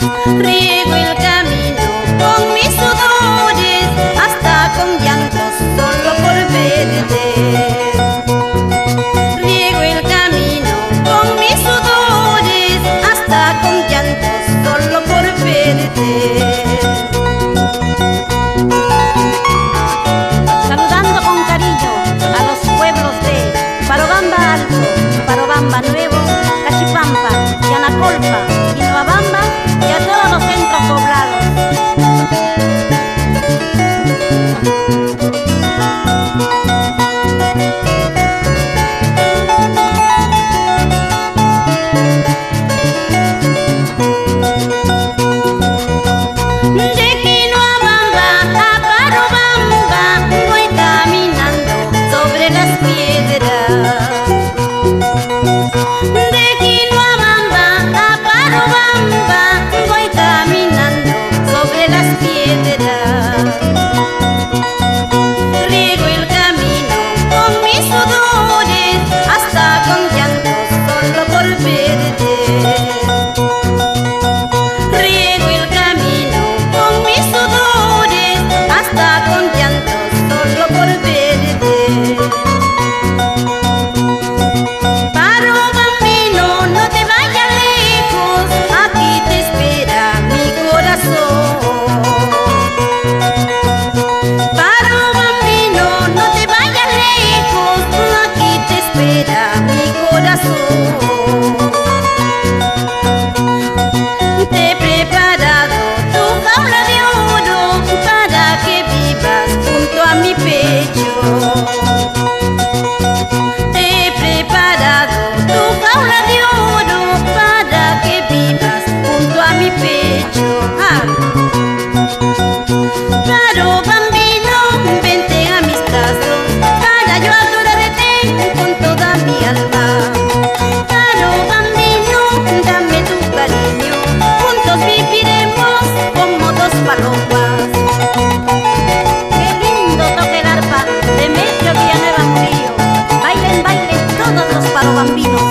Riego el camino con mis sudores, hasta con llantos solo por verte. Riego el camino con mis sudores, hasta con llantos solo por verte. Saludando con cariño a los pueblos de Parobamba Alto, Parobamba Nuevo, Cachipampa, Yanacolpa, Quinoabamba y a todos los centros poblados. De Quinoabamba a Parobamba voy caminando sobre las piedras. De Quinoabamba a Parobamba voy caminando sobre las piedras. Riego el camino con mis sudores, hasta con llantos solo por verte. Riego el camino con mis sudores, hasta con llantos solo por verte. Parobambino, no te vayas lejos, aquí te espera mi corazón. Parobambino, no te vayas lejos, aquí te espera mi corazón. Te he preparado tu jaula de oro para que vivas junto a mi pecho. Te he preparado tu jaula de oro para que vivas junto a mi pecho. Parobambino, vente a mis brazos para yo adorarte con toda mi alma. Parobambino, dame tu cariño, juntos viviremos como dos palomas. Qué lindo toca el arpa de Demetrio Villanueva Murillo. Bailen, bailen todos los parobambinos.